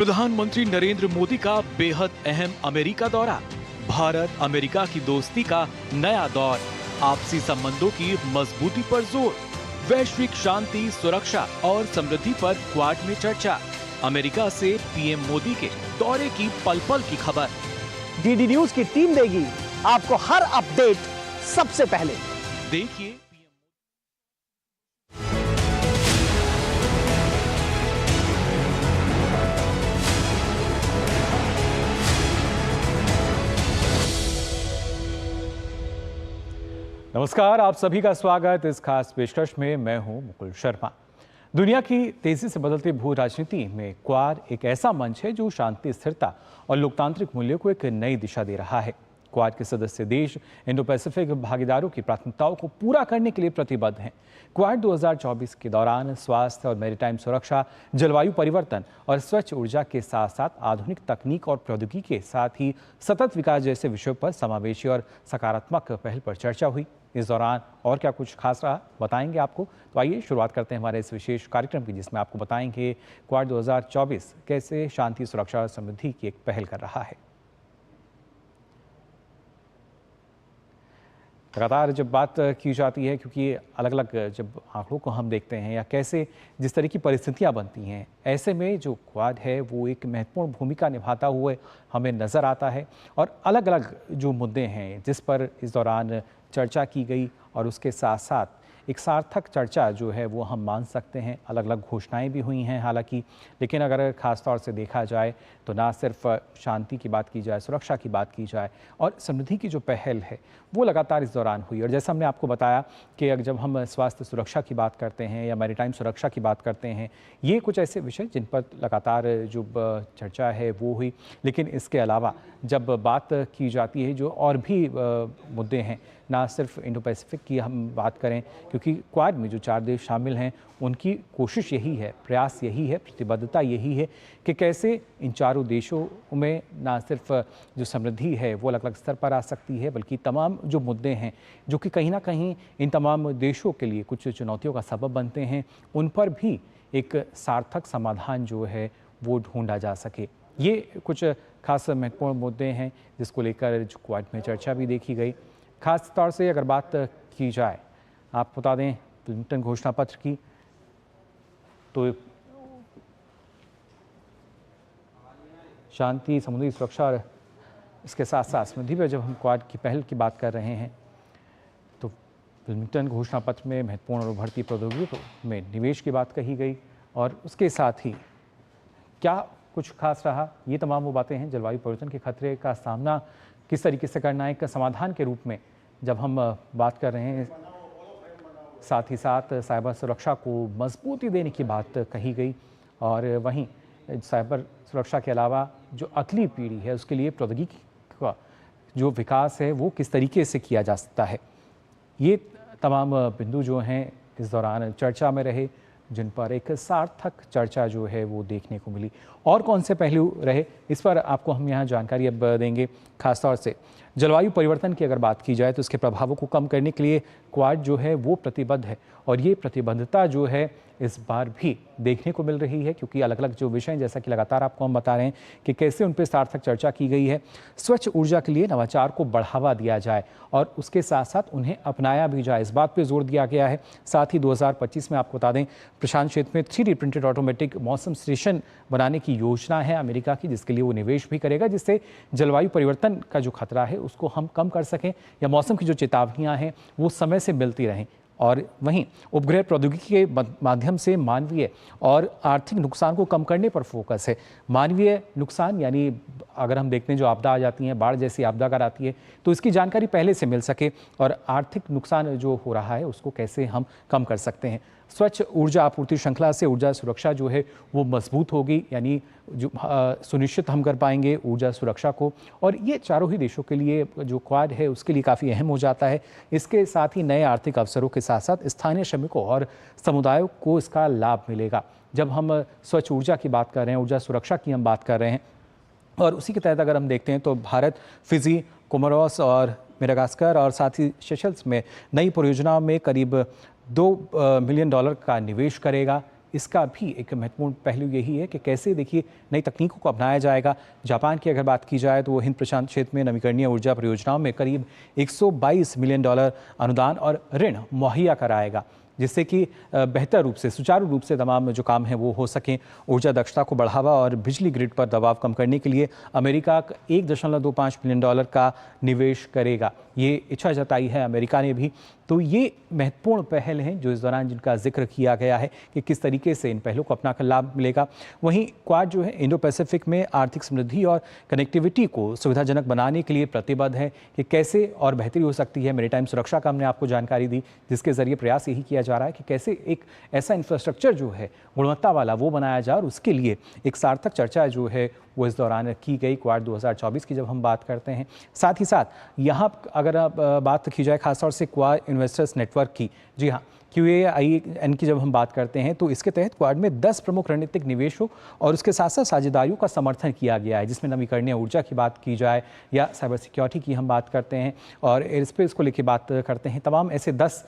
प्रधानमंत्री नरेंद्र मोदी का बेहद अहम अमेरिका दौरा, भारत अमेरिका की दोस्ती का नया दौर, आपसी संबंधों की मजबूती पर जोर, वैश्विक शांति, सुरक्षा और समृद्धि पर क्वाड में चर्चा, अमेरिका से पीएम मोदी के दौरे की पल पल की खबर। डीडी न्यूज की टीम देगी आपको हर अपडेट सबसे पहले। देखिए नमस्कार, आप सभी का स्वागत इस खास पेशकश में। मैं हूं मुकुल शर्मा। दुनिया की तेजी से बदलती भू राजनीति में क्वाड एक ऐसा मंच है जो शांति, स्थिरता और लोकतांत्रिक मूल्यों को एक नई दिशा दे रहा है। क्वाड के सदस्य देश इंडो पैसिफिक भागीदारों की प्राथमिकताओं को पूरा करने के लिए प्रतिबद्ध हैं। क्वाड 2024 के दौरान स्वास्थ्य और मैरीटाइम सुरक्षा, जलवायु परिवर्तन और स्वच्छ ऊर्जा के साथ साथ आधुनिक तकनीक और प्रौद्योगिकी के साथ ही सतत विकास जैसे विषयों पर समावेशी और सकारात्मक पहल पर चर्चा हुई। इस दौरान और क्या कुछ खास रहा, बताएंगे आपको। तो आइए शुरुआत करते हैं हमारे इस विशेष कार्यक्रम की, जिसमें आपको बताएंगे क्वाड 2024 कैसे शांति, सुरक्षा और समृद्धि की एक पहल कर रहा है। लगातार जब बात की जाती है, क्योंकि अलग अलग जब आंकड़ों को हम देखते हैं या कैसे जिस तरह की परिस्थितियां बनती हैं, ऐसे में जो क्वाड है वो एक महत्वपूर्ण भूमिका निभाता हुए हमें नज़र आता है। और अलग अलग जो मुद्दे हैं जिस पर इस दौरान चर्चा की गई और उसके साथ साथ एक सार्थक चर्चा जो है वो हम मान सकते हैं। अलग अलग घोषणाएं भी हुई हैं हालांकि, लेकिन अगर ख़ास तौर से देखा जाए तो ना सिर्फ शांति की बात की जाए, सुरक्षा की बात की जाए और समृद्धि की जो पहल है वो लगातार इस दौरान हुई। और जैसा हमने आपको बताया कि जब हम स्वास्थ्य सुरक्षा की बात करते हैं या मैरीटाइम सुरक्षा की बात करते हैं, ये कुछ ऐसे विषय जिन पर लगातार जो चर्चा है वो हुई। लेकिन इसके अलावा जब बात की जाती है जो और भी मुद्दे हैं, ना सिर्फ इंडो पैसिफिक की हम बात करें, क्योंकि क्वाड में जो 4 देश शामिल हैं उनकी कोशिश यही है, प्रयास यही है, प्रतिबद्धता यही है कि कैसे इन चारों देशों में ना सिर्फ जो समृद्धि है वो अलग अलग स्तर पर आ सकती है, बल्कि तमाम जो मुद्दे हैं जो कि कहीं ना कहीं इन तमाम देशों के लिए कुछ चुनौतियों का सबब बनते हैं, उन पर भी एक सार्थक समाधान जो है वो ढूंढा जा सके। ये कुछ खास महत्वपूर्ण मुद्दे हैं जिसको लेकर जो क्वाड में चर्चा भी देखी गई। खास तौर से अगर बात की जाए, आप बता दें विलिंगटन घोषणा पत्र की, तो शांति, समुद्री सुरक्षा और इसके साथ साथ समृद्धि पर जब हम क्वाड की पहल की बात कर रहे हैं तो विलिंगटन घोषणा पत्र में महत्वपूर्ण और उभरती प्रौद्योगिकी में निवेश की बात कही गई। और उसके साथ ही क्या कुछ खास रहा, ये तमाम वो बातें हैं। जलवायु परिवर्तन के खतरे का सामना किस तरीके से करना है, एक समाधान के रूप में जब हम बात कर रहे हैं, साथ ही साथ साइबर सुरक्षा को मजबूती देने की बात कही गई। और वहीं साइबर सुरक्षा के अलावा जो अगली पीढ़ी है उसके लिए प्रौद्योगिकी का जो विकास है वो किस तरीके से किया जा सकता है, ये तमाम बिंदु जो हैं इस दौरान चर्चा में रहे, जिन पर एक सार्थक चर्चा जो है वो देखने को मिली। और कौन से पहलू रहे, इस पर आपको हम यहाँ जानकारी अब देंगे। खासतौर से जलवायु परिवर्तन की अगर बात की जाए तो इसके प्रभावों को कम करने के लिए क्वाड जो है वो प्रतिबद्ध है। और ये प्रतिबद्धता जो है इस बार भी देखने को मिल रही है, क्योंकि अलग अलग जो विषय जैसा कि लगातार आपको हम बता रहे हैं कि कैसे उन पर सार्थक चर्चा की गई है। स्वच्छ ऊर्जा के लिए नवाचार को बढ़ावा दिया जाए और उसके साथ साथ उन्हें अपनाया भी जाए, इस बात पर जोर दिया गया है। साथ ही 2025 में आपको बता दें प्रशांत क्षेत्र में 3D प्रिंटेड ऑटोमेटिक मौसम स्टेशन बनाने की योजना है अमेरिका की, जिसके लिए वो निवेश भी करेगा, जिससे जलवायु परिवर्तन का जो खतरा है उसको हम कम कर सकें या मौसम की जो चेतावनियां हैं वो समय से मिलती रहें। और वहीं उपग्रह प्रौद्योगिकी के माध्यम से मानवीय और आर्थिक नुकसान को कम करने पर फोकस है। मानवीय नुकसान यानी अगर हम देखते हैं जो आपदा आ जाती हैं, बाढ़ जैसी आपदा अगर आती है तो इसकी जानकारी पहले से मिल सके, और आर्थिक नुकसान जो हो रहा है उसको कैसे हम कम कर सकते हैं। स्वच्छ ऊर्जा आपूर्ति श्रृंखला से ऊर्जा सुरक्षा जो है वो मजबूत होगी, यानी जो सुनिश्चित हम कर पाएंगे ऊर्जा सुरक्षा को। और ये चारों ही देशों के लिए जो क्वाड है उसके लिए काफ़ी अहम हो जाता है। इसके साथ ही नए आर्थिक अवसरों के साथ साथ स्थानीय श्रमिकों और समुदायों को इसका लाभ मिलेगा। जब हम स्वच्छ ऊर्जा की बात कर रहे हैं, ऊर्जा सुरक्षा की हम बात कर रहे हैं, और उसी के तहत अगर हम देखते हैं तो भारत फिजी, कोमोरोस और मेडागास्कर और साथ ही सेशल्स में नई परियोजनाओं में करीब $2 मिलियन का निवेश करेगा। इसका भी एक महत्वपूर्ण पहलू यही है कि कैसे देखिए नई तकनीकों को अपनाया जाएगा। जापान की अगर बात की जाए तो वो हिंद प्रशांत क्षेत्र में नवीकरणीय ऊर्जा परियोजनाओं में करीब $122 मिलियन अनुदान और ऋण मुहैया कराएगा, जिससे कि बेहतर रूप से सुचारू रूप से तमाम जो काम हैं वो हो सकें। ऊर्जा दक्षता को बढ़ावा और बिजली ग्रिड पर दबाव कम करने के लिए अमेरिका $1.25 बिलियन का निवेश करेगा। ये इच्छा जताई है अमेरिका ने भी। तो ये महत्वपूर्ण पहल हैं जो इस दौरान जिनका जिक्र किया गया है कि किस तरीके से इन पहलों को अपनाकर लाभ मिलेगा। वहीं क्वाड जो है इंडो पैसिफिक में आर्थिक समृद्धि और कनेक्टिविटी को सुविधाजनक बनाने के लिए प्रतिबद्ध है कि कैसे और बेहतरी हो सकती है। मैरीटाइम सुरक्षा का हमने आपको जानकारी दी, जिसके जरिए प्रयास यही किया जा रहा है कि कैसे एक ऐसा इंफ्रास्ट्रक्चर जो है गुणवत्ता वाला वो बनाया जाए, और उसके लिए एक सार्थक चर्चा जो है वो इस दौरान की गई क्वाड 2024 की जब हम बात करते हैं। साथ ही साथ यहाँ अगर बात की जाए खासतौर से क्वाड इन्वेस्टर्स नेटवर्क की, जी हाँ, QAIN की जब हम बात करते हैं तो इसके तहत क्वाड में 10 प्रमुख रणनीतिक निवेशों और उसके साथ साथ साझेदारियों का समर्थन किया गया है, जिसमें नवीकरणीय ऊर्जा की बात की जाए या साइबर सिक्योरिटी की हम बात करते हैं और एयरस्पेस को लेकर बात करते हैं। तमाम ऐसे 10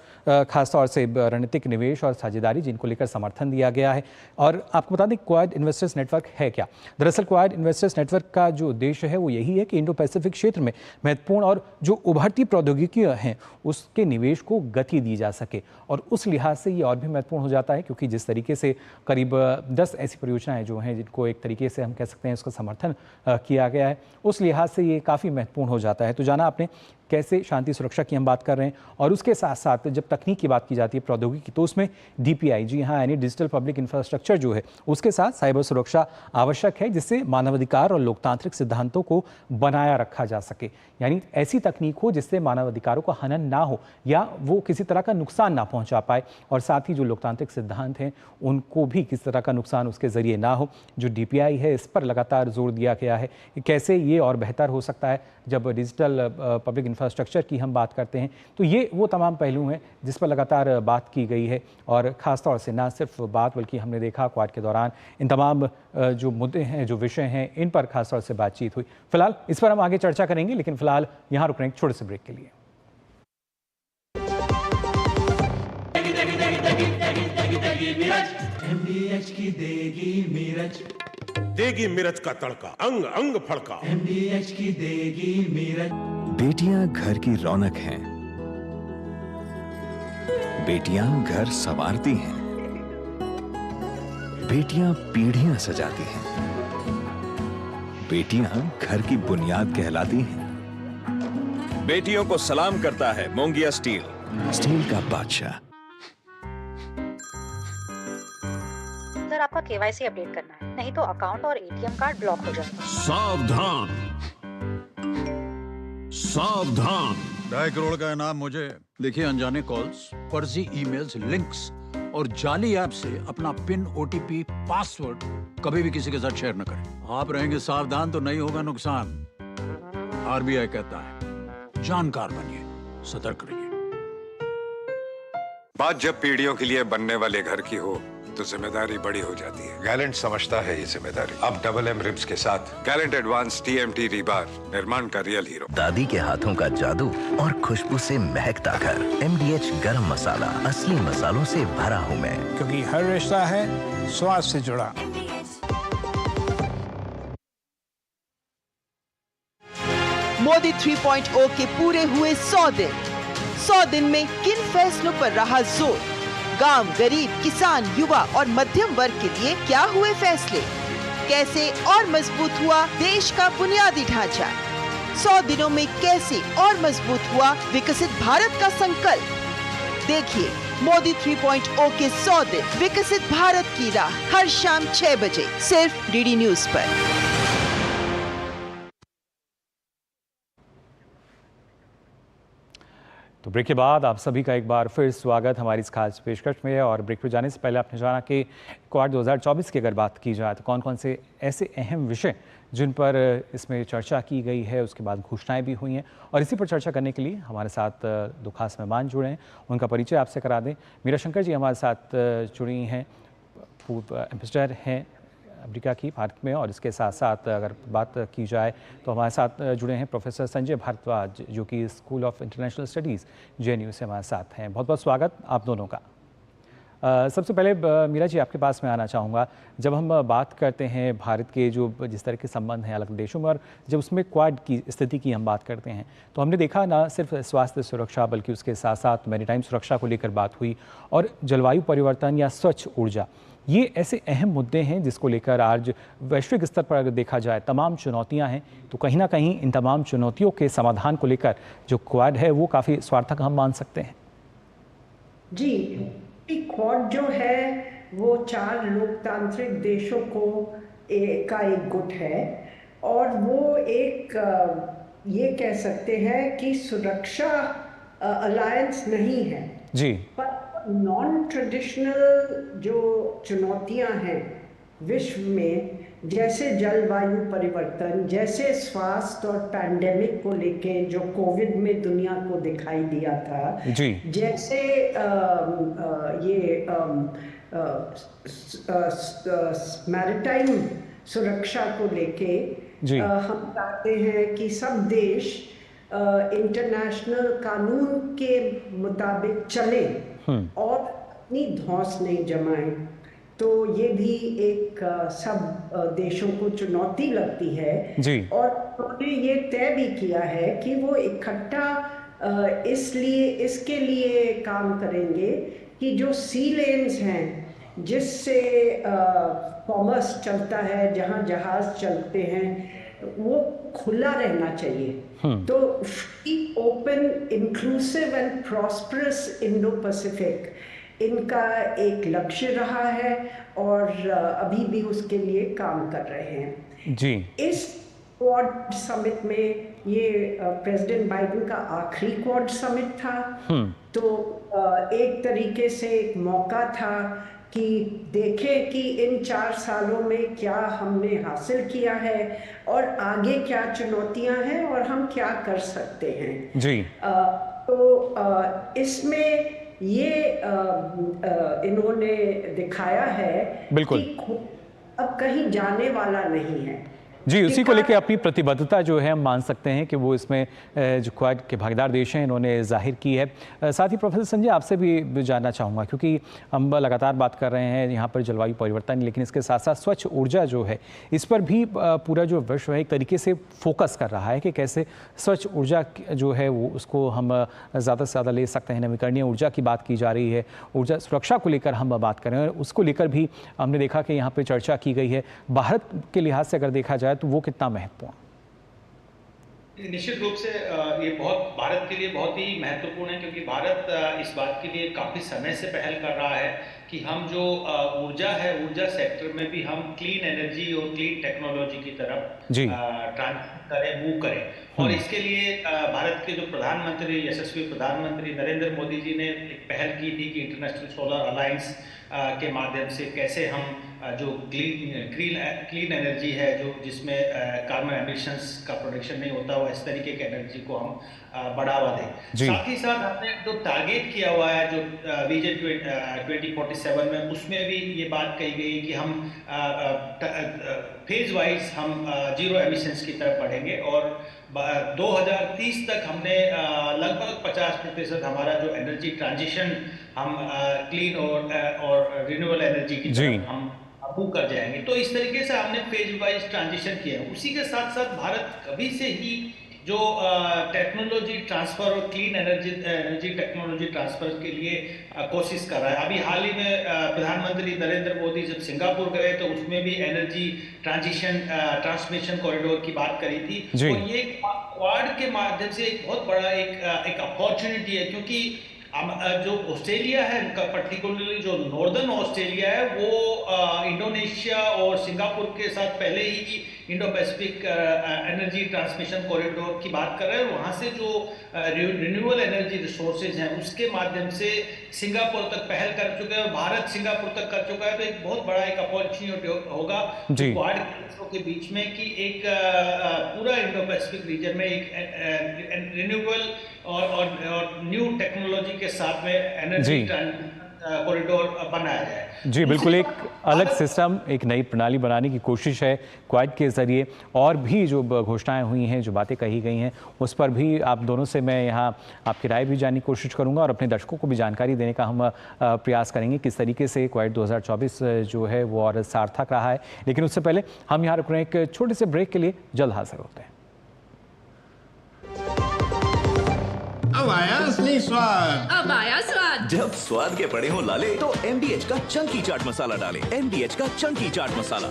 खासतौर से रणनीतिक निवेश और साझेदारी जिनको लेकर समर्थन दिया गया है। और आपको बता दें क्वाड इन्वेस्टर्स नेटवर्क है क्या। दरअसल क्वाड इन्वेस्टर्स नेटवर्क का जो उद्देश्य है वो यही है कि इंडो पैसिफिक क्षेत्र में महत्वपूर्ण और जो उभरती प्रौद्योगिकियां हैं उसके निवेश को गति दी जा सके। और उस लिहाज से ये और भी महत्वपूर्ण हो जाता है क्योंकि जिस तरीके से करीब 10 ऐसी परियोजनाएं जो हैं जिनको एक तरीके से हम कह सकते हैं उसका समर्थन किया गया है, उस लिहाज से ये काफ़ी महत्वपूर्ण हो जाता है। तो जाना आपने कैसे शांति सुरक्षा की हम बात कर रहे हैं, और उसके साथ साथ जब तकनीक की बात की जाती है प्रौद्योगिकी, तो उसमें DPI, जी हाँ, यानी डिजिटल पब्लिक इंफ्रास्ट्रक्चर जो है उसके साथ साइबर सुरक्षा आवश्यक है, जिससे मानवाधिकार और लोकतांत्रिक सिद्धांतों को बनाया रखा जा सके। यानी ऐसी तकनीक हो जिससे मानवाधिकारों का हनन ना हो या वो किसी तरह का नुकसान ना पहुंचा पाए, और साथ ही जो लोकतांत्रिक सिद्धांत हैं उनको भी किसी तरह का नुकसान उसके जरिए ना हो। जो DPI है इस पर लगातार जोर दिया गया है कि कैसे ये और बेहतर हो सकता है। जब डिजिटल पब्लिक इंफ्रास्ट्रक्चर की हम बात करते हैं तो ये वो तमाम पहलू हैं जिस पर लगातार बात की गई है, और ख़ासतौर से ना सिर्फ बात बल्कि हमने देखा क्वाड के दौरान इन तमाम जो मुद्दे हैं, जो विषय हैं, इन पर खासतौर से बातचीत हुई। फिलहाल इस पर हम आगे चर्चा करेंगे, लेकिन फिलहाल यहाँ रुक रहे हैं एक छोटे से ब्रेक के लिए। MDH की देगी मिर्च, देगी मिर्च का तड़का, अंग अंग फड़का। MDH की देगी मिर्च। बेटियां घर की रौनक हैं, बेटियां घर संवारती हैं, बेटियां पीढ़ियां सजाती हैं, बेटियां घर की बुनियाद कहलाती हैं। बेटियों को सलाम करता है मोंगिया स्टील, स्टील का बादशाह। सर, आपका KYC अपडेट करना है, नहीं तो अकाउंट और ATM कार्ड ब्लॉक हो जाएगा। सावधान सावधान। 2.5 करोड़ का इनाम मुझे। देखिए, अनजाने कॉल्स, फर्जी ईमेल्स, लिंक्स और जाली ऐप से अपना पिन, OTP, पासवर्ड कभी भी किसी के साथ शेयर न करें। आप रहेंगे सावधान तो नहीं होगा नुकसान। RBI कहता है, जानकार बनिए, सतर्क रहिए। बात जब पीढ़ियों के लिए बनने वाले घर की हो तो जिम्मेदारी बड़ी हो जाती है। गैलेंट समझता है ये जिम्मेदारी। अब MM रिब्स के साथ गैलेंट एडवांस TMT रीबार, निर्माण का रियल हीरो। दादी के हाथों का जादू और खुशबू से महकता घर। MDH गरम मसाला, असली मसालों से भरा हूँ मैं, क्योंकि हर रिश्ता है स्वाद से जुड़ा। मोदी 3.0 के पूरे हुए 100 दिन। 100 दिन में किन फैसलों पर रहा जोर? गांव, गरीब, किसान, युवा और मध्यम वर्ग के लिए क्या हुए फैसले? कैसे और मजबूत हुआ देश का बुनियादी ढांचा? 100 दिनों में कैसे और मजबूत हुआ विकसित भारत का संकल्प? देखिए मोदी 3.0 के 100 दिन, विकसित भारत की राह, हर शाम 6 बजे सिर्फ DD न्यूज पर। तो ब्रेक के बाद आप सभी का एक बार फिर स्वागत हमारी इस खास पेशकश में। और ब्रेक पर जाने से पहले आपने जाना कि क्वाड 2024 की अगर बात की जाए तो कौन कौन से ऐसे अहम विषय जिन पर इसमें चर्चा की गई है, उसके बाद घोषणाएं भी हुई हैं, और इसी पर चर्चा करने के लिए हमारे साथ दो खास मेहमान जुड़े हैं। उनका परिचय आपसे करा दें। मीरा शंकर जी हमारे साथ जुड़ी हैं, पूर्व एम्बेसडर हैं अमेरिका की भारत में, और इसके साथ साथ अगर बात की जाए तो हमारे साथ जुड़े हैं प्रोफेसर संजय भारद्वाज, जो कि school of international studies JNU से हमारे साथ हैं। बहुत बहुत स्वागत आप दोनों का। सबसे पहले मीरा जी आपके पास मैं आना चाहूँगा। जब हम बात करते हैं भारत के जो जिस तरह के संबंध हैं अलग देशों में, और जब उसमें क्वाड की स्थिति की हम बात करते हैं, तो हमने देखा ना सिर्फ स्वास्थ्य सुरक्षा बल्कि उसके साथ साथ मैरीटाइम सुरक्षा को लेकर बात हुई, और जलवायु परिवर्तन या स्वच्छ ऊर्जा, ये ऐसे अहम मुद्दे हैं जिसको लेकर आज वैश्विक स्तर पर अगर देखा जाए तमाम चुनौतियां हैं। तो कहीं ना कहीं इन तमाम चुनौतियों के समाधान को लेकर जो क्वाड है वो काफ़ी स्वार्थक हम मान सकते हैं। जी, क्वाड जो है वो 4 लोकतांत्रिक देशों का एक गुट है, और वो एक ये कह सकते हैं कि सुरक्षा अलायंस नहीं है जी, पर नॉन ट्रेडिशनल जो चुनौतियां हैं विश्व में, जैसे जलवायु परिवर्तन, जैसे स्वास्थ्य और पैंडेमिक को लेके जो कोविड में दुनिया को दिखाई दिया था जी, जैसे ये मैरिटाइम सुरक्षा को लेके हम चाहते हैं कि सब देश इंटरनेशनल कानून के मुताबिक चले और अपनी धौंस नहीं जमाएं। तो ये भी एक सब देशों को चुनौती लगती है जी। और उन्होंने ये तय भी किया है कि वो इकट्ठा इसके लिए काम करेंगे कि जो सी लेन्स हैं जिससे कॉमर्स चलता है, जहाँ जहाज चलते हैं, वो खुला रहना चाहिए। तो free, open, inclusive and prosperous Indo Pacific इनका एक लक्ष्य रहा है और अभी भी उसके लिए काम कर रहे हैं जी। इस क्वाड समिट में ये प्रेसिडेंट बाइडेन का आखिरी क्वाड समिट था, तो एक तरीके से एक मौका था कि देखें कि इन 4 सालों में क्या हमने हासिल किया है और आगे क्या चुनौतियां हैं और हम क्या कर सकते हैं जी। तो इसमें ये इन्होंने दिखाया है बिल्कुल कि अब कहीं जाने वाला नहीं है जी। उसी को लेकर अपनी प्रतिबद्धता जो है हम मान सकते हैं कि वो इसमें जो क्वाड के भागीदार देश हैं इन्होंने जाहिर की है। साथ ही प्रोफेसर संजय आपसे भी जानना चाहूँगा, क्योंकि हम लगातार बात कर रहे हैं यहाँ पर जलवायु परिवर्तन, लेकिन इसके साथ साथ स्वच्छ ऊर्जा जो है इस पर भी पूरा जो विश्व है एक तरीके से फोकस कर रहा है कि कैसे स्वच्छ ऊर्जा जो है वो उसको हम ज़्यादा से ज़्यादा ले सकते हैं। नवीकरणीय ऊर्जा की बात की जा रही है, ऊर्जा सुरक्षा को लेकर हम बात कर रहे हैं, उसको लेकर भी हमने देखा कि यहाँ पर चर्चा की गई है। भारत के लिहाज से अगर देखा जाए तो वो कितना महत्वपूर्ण? निश्चित रूप से ये बहुत भारत के लिए बहुत ही महत्वपूर्ण है, क्योंकि भारत इस बात के लिए काफ़ी समय से पहल कर रहा है कि हम जो ऊर्जा है, ऊर्जा सेक्टर में भी हम क्लीन एनर्जी और क्लीन टेक्नोलॉजी की तरफ ट्रांजिशन करें, मूव करें। और इसके लिए भारत के जो प्रधानमंत्री, यशस्वी प्रधानमंत्री नरेंद्र मोदी जी ने एक पहल की थी कि इंटरनेशनल सोलर अलायंस के माध्यम से कैसे हम जो क्लीन एनर्जी है, जो जिसमें कार्बन एमिशंस का प्रोडक्शन नहीं होता, वो इस तरीके के एनर्जी को हम बढ़ावा दें। साथ ही साथ हमने जो टारगेट किया हुआ है जो विजन 2047 में, उसमें भी ये बात कही गई कि हम फेज वाइज हम जीरो एमिशंस की तरफ बढ़ेंगे और 2030 तक हमने लगभग 50% हमारा जो एनर्जी ट्रांजिशन हम क्लीन और रिन्यूएबल एनर्जी की तरफ हम मूव कर जाएंगे। तो इस तरीके से हमने फेज वाइज ट्रांजिशन किया है। उसी के साथ साथ भारत कभी से ही जो टेक्नोलॉजी ट्रांसफर और क्लीन एनर्जी टेक्नोलॉजी ट्रांसफर के लिए कोशिश कर रहा है। अभी हाल ही में प्रधानमंत्री नरेंद्र मोदी जब सिंगापुर गए तो उसमें भी एनर्जी ट्रांसमिशन कॉरिडोर की बात करी थी। और ये क्वाड के माध्यम से एक बहुत बड़ा एक अपॉर्चुनिटी है, क्योंकि जो ऑस्ट्रेलिया है, पर्टिकुलरली जो नॉर्दर्न ऑस्ट्रेलिया है, वो इंडोनेशिया और सिंगापुर के साथ पहले ही Indo Pacific energy transmission corridor की बात कर रहे हैं। वहाँ से जो रिन्यूएबल एनर्जी रिसोर्सेज हैं उसके माध्यम से सिंगापुर तक पहल कर चुके हैं, भारत सिंगापुर तक कर चुका है। तो एक बहुत बड़ा एक अपॉर्चुनिटी होगा क्वाड देशों के बीच में कि एक पूरा इंडो पैसिफिक रीजन में एक रिन्यूएबल और न्यू टेक्नोलॉजी के साथ में एनर्जी कॉरिडोर बनाया जाए। जी बिल्कुल, एक अलग सिस्टम, एक नई प्रणाली बनाने की कोशिश है क्वाड के ज़रिए। और भी जो घोषणाएं हुई हैं, जो बातें कही गई हैं, उस पर भी आप दोनों से मैं यहाँ आपकी राय भी जानने की कोशिश करूँगा और अपने दर्शकों को भी जानकारी देने का हम प्रयास करेंगे किस तरीके से क्वाड 2024 जो है वो और सार्थक रहा है। लेकिन उससे पहले हम यहाँ रुक रहे हैं एक छोटे से ब्रेक के लिए, जल्द हाजिर होते हैं। अब आया असली स्वाद। अब आया स्वाद। जब स्वाद के पड़े हो लाले तो MDH का चंकी चाट मसाला डालें। MDH का चंकी चाट मसाला।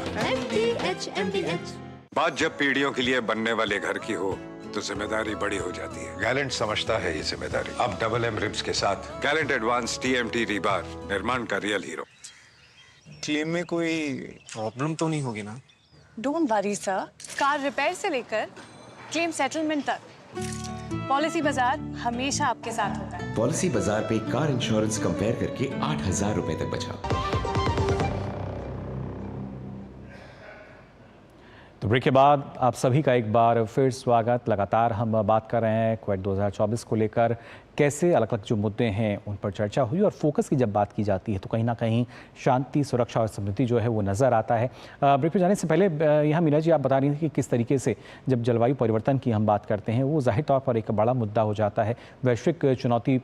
MDH। बात जब पीढ़ियों के लिए बनने वाले घर की हो तो जिम्मेदारी बड़ी हो जाती है। गैलेंट समझता है ये जिम्मेदारी। अब MM रिब्स के साथ गैलेंट एडवांस TMT रीबार, निर्माण का रियल हीरो। क्लेम में कोई प्रॉब्लम तो नहीं होगी ना? Don't worry sir, car repair से लेकर क्लेम सेटलमेंट तक पॉलिसी बाजार हमेशा आपके साथ होता है। पॉलिसी बाजार पे कार इंश्योरेंस कंपेयर करके 8,000 रुपए तक बचाओ। तो ब्रेक के बाद आप सभी का एक बार फिर स्वागत। लगातार हम बात कर रहे हैं क्वाड 2024 को लेकर, कैसे अलग अलग जो मुद्दे हैं उन पर चर्चा हुई और फोकस की जब बात की जाती है तो कहीं ना कहीं शांति, सुरक्षा और समृद्धि जो है वो नज़र आता है। ब्रेक पे जाने से पहले यहाँ मीना जी आप बता रही थी कि किस तरीके से जब जलवायु परिवर्तन की हम बात करते हैं वो जाहिर तौर पर एक बड़ा मुद्दा हो जाता है, वैश्विक चुनौती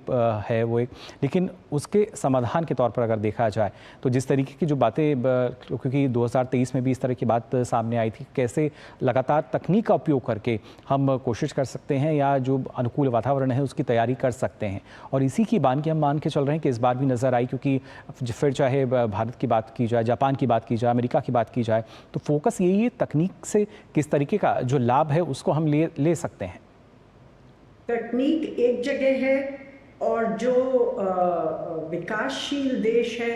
है वो एक, लेकिन उसके समाधान के तौर पर अगर देखा जाए तो जिस तरीके की जो बातें, क्योंकि 2023 में भी इस तरह की बात सामने आई थी, कैसे लगातार तकनीक का उपयोग करके हम कोशिश कर सकते हैं या जो अनुकूल वातावरण है उसकी तैयारी कर सकते हैं। और इसी की बानगी हम मान के चल रहे हैं कि इस बार भी नज़र आई, क्योंकि फिर चाहे भारत की बात की जाए, जापान की बात की जाए, अमेरिका की बात की जाए, तो फोकस यही है तकनीक से किस तरीके का जो लाभ है उसको हम ले सकते हैं। तकनीक एक जगह है और जो विकासशील देश है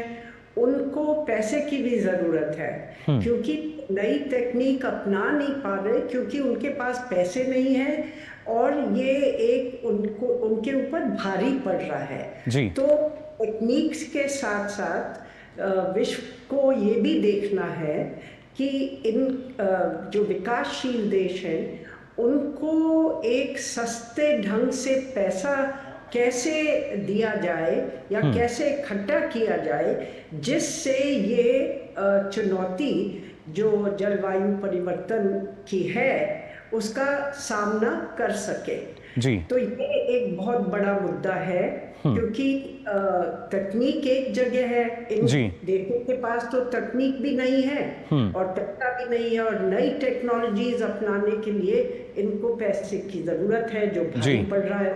उनको पैसे की भी ज़रूरत है, क्योंकि नई तकनीक अपना नहीं पा रहे क्योंकि उनके पास पैसे नहीं है और ये एक उनके ऊपर भारी पड़ रहा है जी। तो तकनीक के साथ साथ विश्व को ये भी देखना है कि इन जो विकासशील देश हैं उनको एक सस्ते ढंग से पैसा कैसे दिया जाए या कैसे इकट्ठा किया जाए जिससे ये चुनौती जो जलवायु परिवर्तन की है उसका सामना कर सके जी। तो ये एक बहुत बड़ा मुद्दा है क्योंकि तकनीक एक जगह है, इन देशों के पास तो तकनीक भी नहीं है और पैसा भी नहीं है और नई टेक्नोलॉजीज अपनाने के लिए इनको पैसे की जरूरत है जो भारी पड़ रहा है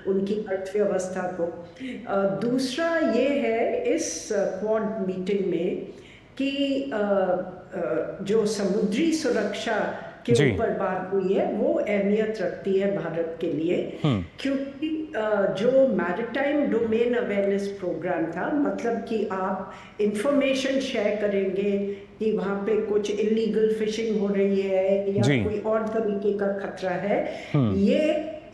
उनकी अर्थव्यवस्था को। दूसरा ये है इस क्वाड मीटिंग में कि जो समुद्री सुरक्षा के ऊपर बात हुई है वो अहमियत रखती है भारत के लिए, क्योंकि जो मैरिटाइम डोमेन अवेयरनेस प्रोग्राम था, मतलब कि आप इंफॉर्मेशन शेयर करेंगे कि वहाँ पे कुछ इलीगल फिशिंग हो रही है या कोई और तरीके का खतरा है, ये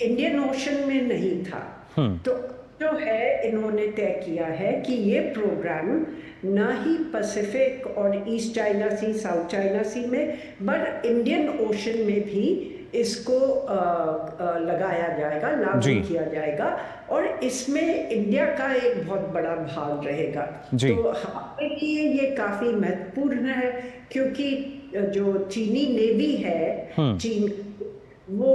इंडियन ओशन में नहीं था। तो जो है इन्होंने तय किया है कि ये प्रोग्राम न ही पैसिफिक और ईस्ट चाइना सी, साउथ चाइना सी में, बट इंडियन ओशन में भी इसको लगाया जाएगा, लागू किया जाएगा और इसमें इंडिया का एक बहुत बड़ा भाग रहेगा। तो हमारे लिए ये काफी महत्वपूर्ण है क्योंकि जो चीनी नेवी है, चीन वो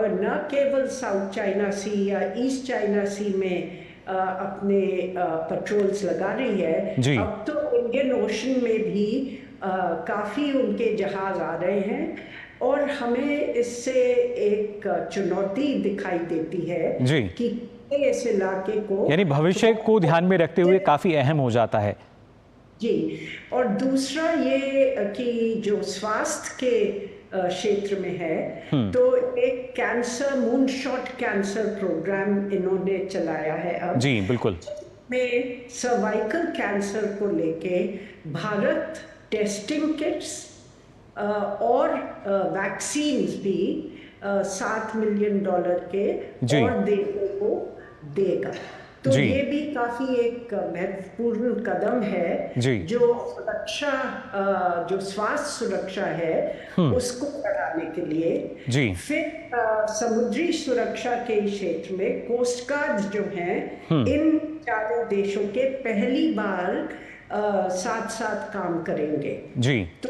न केवल साउथ चाइना सी या ईस्ट चाइना सी में अपने पेट्रोल्स लगा रही है, अब तो इंडियन ओशन में भी काफ़ी उनके जहाज आ रहे हैं और हमें इससे एक चुनौती दिखाई देती है कि इस इलाके को, यानी भविष्य को ध्यान में रखते हुए काफ़ी अहम हो जाता है जी। और दूसरा ये कि जो स्वास्थ्य के क्षेत्र में है तो एक कैंसर, मूनशॉट कैंसर प्रोग्राम इन्होंने चलाया है अब जी बिल्कुल, में सर्वाइकल कैंसर को लेके भारत टेस्टिंग किट्स और वैक्सीन्स भी $7 मिलियन के और देने को देगा। तो ये भी काफी एक महत्वपूर्ण कदम है जो सुरक्षा, जो स्वास्थ्य सुरक्षा है उसको बढ़ाने के लिए। फिर समुद्री सुरक्षा के क्षेत्र में कोस्ट गार्ड जो हैं इन चारों देशों के पहली बार साथ साथ काम करेंगे। तो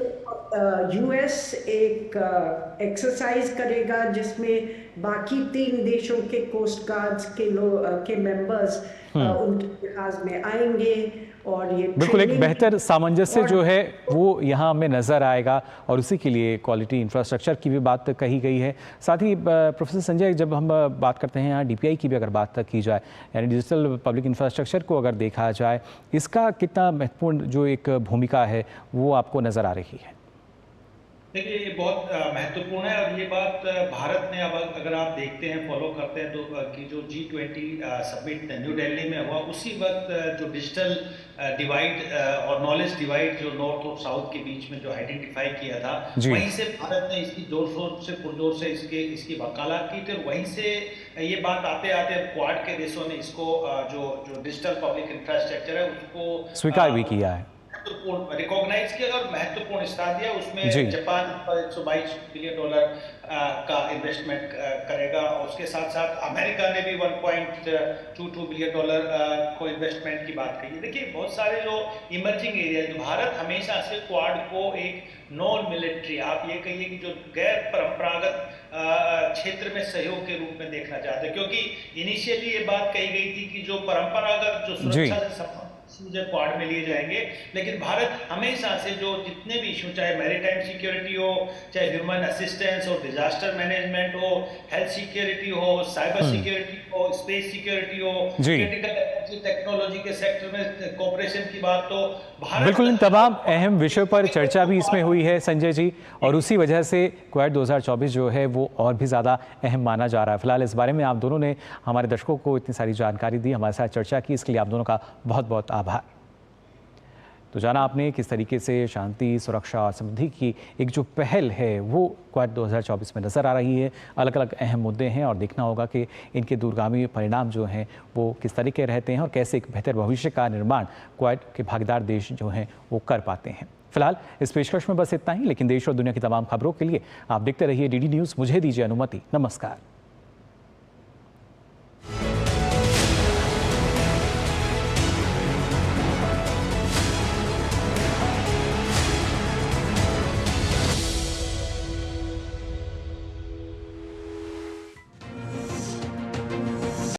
यूएस एक एक्सरसाइज करेगा जिसमें बाकी 3 देशों के कोस्ट गार्ड्स के मेंबर्स उनके लिहाज में आएंगे और ये बिल्कुल एक बेहतर सामंजस्य जो है वो यहाँ हमें नज़र आएगा और उसी के लिए क्वालिटी इंफ्रास्ट्रक्चर की भी बात कही गई है। साथ ही प्रोफेसर संजय, जब हम बात करते हैं यहाँ डीपीआई की भी अगर बात की जाए, यानी डिजिटल पब्लिक इंफ्रास्ट्रक्चर को अगर देखा जाए, इसका कितना महत्वपूर्ण जो एक भूमिका है वो आपको नज़र आ रही है? देखिए, ये बहुत महत्वपूर्ण है और ये बात भारत ने, अब अगर आप देखते हैं, फॉलो करते हैं तो कि जो G20 समिट न्यू दिल्ली में हुआ, उसी वक्त जो डिजिटल डिवाइड और नॉलेज डिवाइड जो नॉर्थ और साउथ के बीच में जो आइडेंटिफाई किया था, वहीं से भारत ने इसकी जोर शोर से पुरजोर से इसकी वकालत की थी। और वहीं से ये बात आते आते क्वाड के देशों ने इसको जो डिजिटल पब्लिक इंफ्रास्ट्रक्चर है उसको स्वीकार भी किया है, रिकॉग्नाइज किया और महत्वपूर्ण स्थान दिया। उसमें जापान $122 बिलियन का इन्वेस्टमेंट करेगा और उसके साथ साथ अमेरिका ने भी $1.22 बिलियन को इन्वेस्टमेंट की बात कही है। देखिए, बहुत सारे जो इमर्जिंग एरिया, भारत हमेशा से क्वाड को एक नॉन मिलिट्री, आप ये कहिए कि जो गैर परंपरागत क्षेत्र में सहयोग के रूप में देखना चाहते हैं, क्योंकि इनिशियली ये बात कही गई थी कि जो परंपरागत जो सुरक्षा से मुझे क्वाड में लिए जाएंगे, लेकिन भारत हमेशा से जो जितने भी इशू, चाहे मैरीटाइम सिक्योरिटी हो, चाहे ह्यूमन असिस्टेंस हो, डिजास्टर मैनेजमेंट हो, हेल्थ सिक्योरिटी हो, साइबर सिक्योरिटी हो, स्पेस सिक्योरिटी हो, क्रिटिकल एनर्जी टेक्नोलॉजी के सेक्टर में कोऑपरेशन की बात, तो भारत बिल्कुल इन तमाम अहम विषयों पर चर्चा भी इसमें हुई है संजय जी, और उसी वजह से क्वाड 2024 जो है वो और भी ज़्यादा अहम माना जा रहा है। फिलहाल इस बारे में आप दोनों ने हमारे दर्शकों को इतनी सारी जानकारी दी, हमारे साथ चर्चा की, इसके लिए आप दोनों का बहुत बहुत आभार। तो जाना आपने किस तरीके से शांति, सुरक्षा और समृद्धि की एक जो पहल है वो क्वाड 2024 में नज़र आ रही है। अलग अलग अहम मुद्दे हैं और देखना होगा कि इनके दूरगामी परिणाम जो हैं वो किस तरीके रहते हैं और कैसे एक बेहतर भविष्य का निर्माण क्वाड के भागीदार देश जो हैं वो कर पाते हैं। फिलहाल इस पेशकश में बस इतना ही, लेकिन देश और दुनिया की तमाम खबरों के लिए आप देखते रहिए DD न्यूज़। मुझे दीजिए अनुमति, नमस्कार।